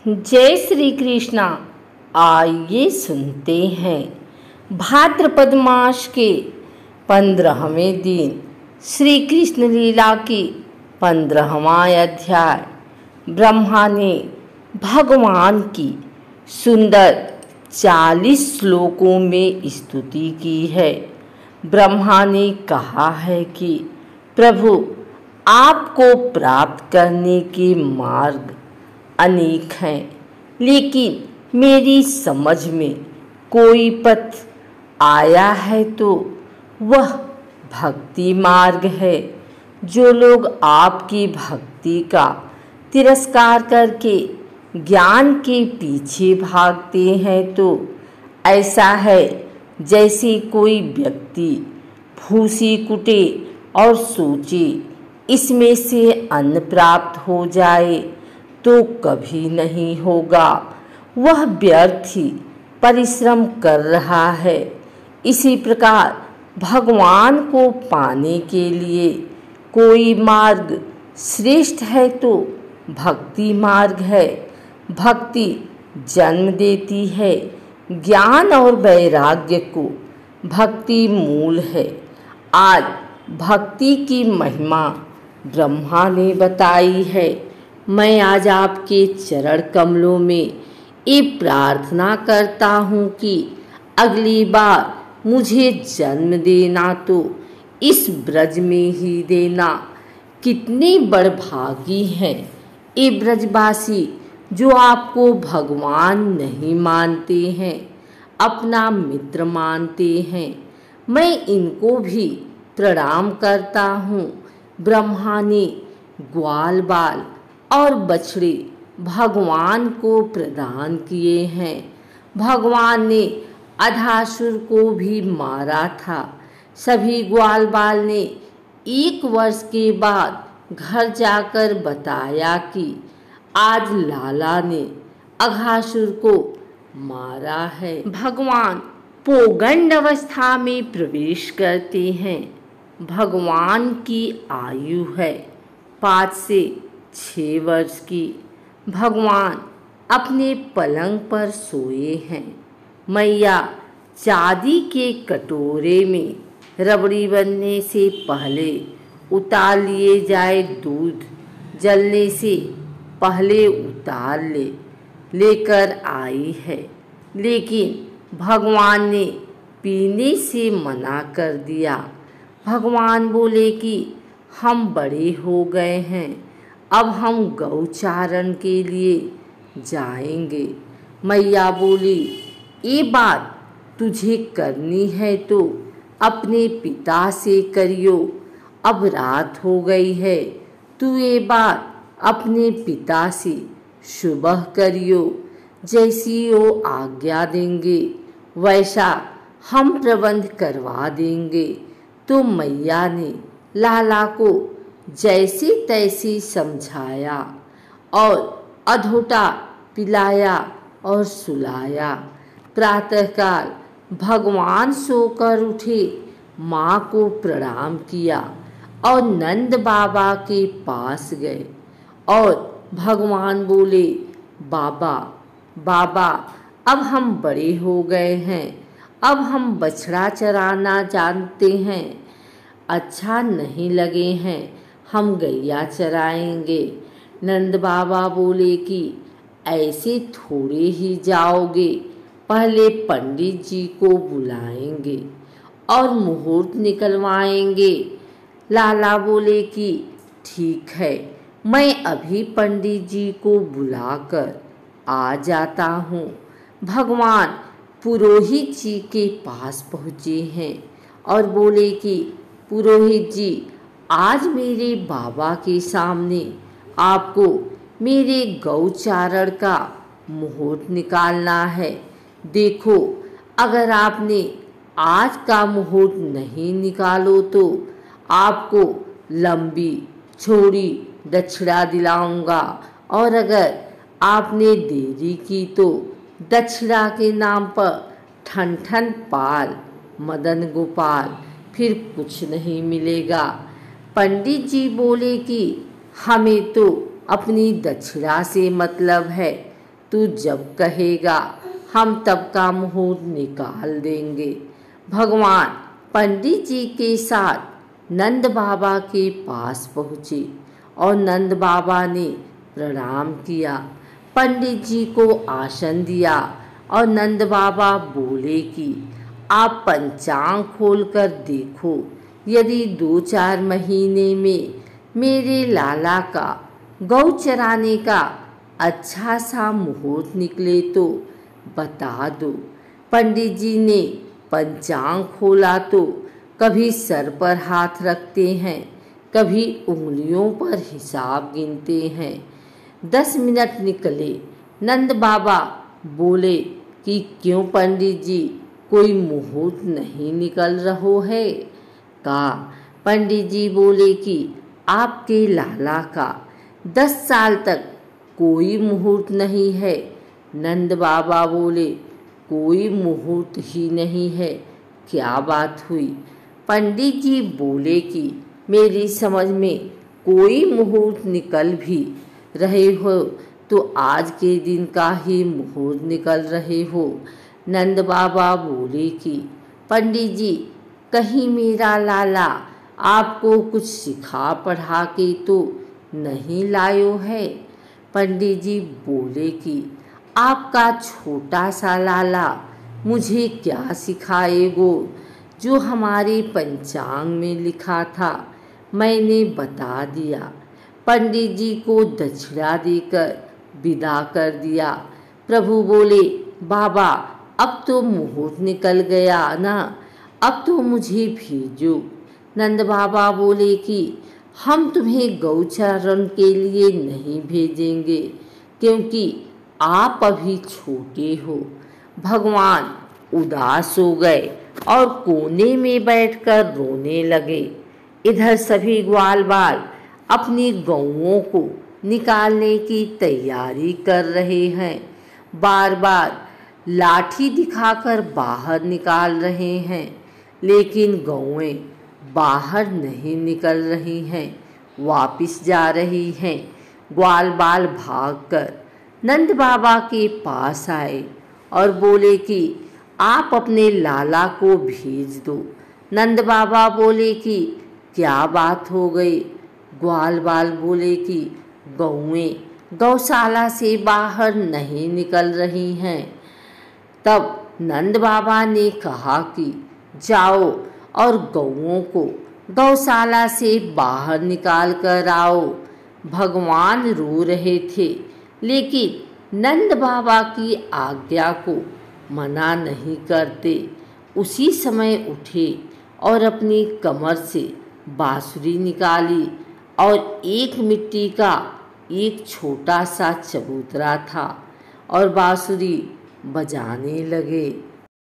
जय श्री कृष्णा। आइए सुनते हैं भाद्रपद मास के 15वें दिन श्री कृष्ण लीला की 15वां अध्याय। ब्रह्मा ने भगवान की सुंदर 40 श्लोकों में स्तुति की है। ब्रह्मा ने कहा है कि प्रभु, आपको प्राप्त करने के मार्ग अनेक हैं, लेकिन मेरी समझ में कोई पथ आया है तो वह भक्ति मार्ग है। जो लोग आपकी भक्ति का तिरस्कार करके ज्ञान के पीछे भागते हैं तो ऐसा है जैसे कोई व्यक्ति भूसी कुटे और सोचे इसमें से अन्न प्राप्त हो जाए तो कभी नहीं होगा। वह व्यर्थ ही परिश्रम कर रहा है। इसी प्रकार भगवान को पाने के लिए कोई मार्ग श्रेष्ठ है तो भक्ति मार्ग है। भक्ति जन्म देती है ज्ञान और वैराग्य को। भक्ति मूल है। आज भक्ति की महिमा ब्रह्मा ने बताई है। मैं आज आपके चरण कमलों में ये प्रार्थना करता हूँ कि अगली बार मुझे जन्म देना तो इस ब्रज में ही देना। कितने बड़भागी हैं ये ब्रजवासी जो आपको भगवान नहीं मानते हैं, अपना मित्र मानते हैं। मैं इनको भी प्रणाम करता हूँ। ब्रह्मा ने ग्वाल बाल और बछड़े भगवान को प्रदान किए हैं। भगवान ने अधासुर को भी मारा था। सभी ग्वाल बाल ने 1 वर्ष के बाद घर जाकर बताया कि आज लाला ने अघासुर को मारा है। भगवान पौगंड अवस्था में प्रवेश करते हैं। भगवान की आयु है 5 से 6 वर्ष की। भगवान अपने पलंग पर सोए हैं। मैया चांदी के कटोरे में रबड़ी बनने से पहले उतार लिए जाए दूध जलने से पहले उतार लेकर आई है, लेकिन भगवान ने पीने से मना कर दिया। भगवान बोले कि हम बड़े हो गए हैं, अब हम गौचारण के लिए जाएंगे। मैया बोली, ये बात तुझे करनी है तो अपने पिता से करियो। अब रात हो गई है, तू ये बात अपने पिता से सुबह करियो। जैसी वो आज्ञा देंगे वैसा हम प्रबंध करवा देंगे। तो मैया ने लाला को जैसे तैसे समझाया और अधोटा पिलाया और सुलाया। प्रातःकाल भगवान सोकर उठे, माँ को प्रणाम किया और नंद बाबा के पास गए और भगवान बोले, बाबा बाबा, अब हम बड़े हो गए हैं, अब हम बछड़ा चराना जानते हैं। अच्छा नहीं लगे हैं, हम गैया चराएंगे। नंद बाबा बोले कि ऐसे थोड़े ही जाओगे, पहले पंडित जी को बुलाएंगे और मुहूर्त निकलवाएंगे। लाला बोले कि ठीक है, मैं अभी पंडित जी को बुलाकर आ जाता हूँ। भगवान पुरोहित जी के पास पहुँचे हैं और बोले कि पुरोहित जी, आज मेरे बाबा के सामने आपको मेरे गौचारण का मुहूर्त निकालना है। देखो, अगर आपने आज का मुहूर्त नहीं निकालो तो आपको लंबी चौड़ी दक्षिणा दिलाऊंगा, और अगर आपने देरी की तो दक्षिणा के नाम पर ठन ठन पाल मदन गोपाल, फिर कुछ नहीं मिलेगा। पंडित जी बोले कि हमें तो अपनी दक्षिणा से मतलब है, तू जब कहेगा हम तब का मुहूर्त निकाल देंगे। भगवान पंडित जी के साथ नंद बाबा के पास पहुँचे और नंद बाबा ने प्रणाम किया, पंडित जी को आसन दिया और नंद बाबा बोले कि आप पंचांग खोलकर देखो, यदि 2-4 महीने में मेरे लाला का गौ चराने का अच्छा सा मुहूर्त निकले तो बता दो। पंडित जी ने पंचांग खोला तो कभी सर पर हाथ रखते हैं, कभी उंगलियों पर हिसाब गिनते हैं। 10 मिनट निकले। नंद बाबा बोले कि क्यों पंडित जी, कोई मुहूर्त नहीं निकल रहो है? कहा। पंडित जी बोले कि आपके लाला का 10 साल तक कोई मुहूर्त नहीं है। नंद बाबा बोले कोई मुहूर्त ही नहीं है, क्या बात हुई? पंडित जी बोले कि मेरी समझ में कोई मुहूर्त निकल भी रहे हो तो आज के दिन का ही मुहूर्त निकल रहे हो। नंद बाबा बोले कि पंडित जी, कहीं मेरा लाला आपको कुछ सिखा पढ़ा के तो नहीं लायो है? पंडित जी बोले कि आपका छोटा सा लाला मुझे क्या सिखाएगो, जो हमारे पंचांग में लिखा था मैंने बता दिया। पंडित जी को दक्षिणा देकर विदा कर दिया। प्रभु बोले, बाबा अब तो मुहूर्त निकल गया ना, अब तो मुझे भेजो। नंद बाबा बोले कि हम तुम्हें गौचरण के लिए नहीं भेजेंगे, क्योंकि आप अभी छोटे हो। भगवान उदास हो गए और कोने में बैठकर रोने लगे। इधर सभी ग्वाल बाल अपनी गौओं को निकालने की तैयारी कर रहे हैं, बार बार लाठी दिखाकर बाहर निकाल रहे हैं, लेकिन गौएं बाहर नहीं निकल रही हैं, वापिस जा रही हैं। ग्वाल बाल भागकर नंद बाबा के पास आए और बोले कि आप अपने लाला को भेज दो। नंद बाबा बोले कि क्या बात हो गई? ग्वाल बाल बोले कि गौएं गौशाला से बाहर नहीं निकल रही हैं। तब नंद बाबा ने कहा कि जाओ और गौओं को गौशाला से बाहर निकाल कर आओ। भगवान रो रहे थे, लेकिन नंद बाबा की आज्ञा को मना नहीं करते। उसी समय उठे और अपनी कमर से बांसुरी निकाली और एक मिट्टी का एक छोटा सा चबूतरा था और बांसुरी बजाने लगे।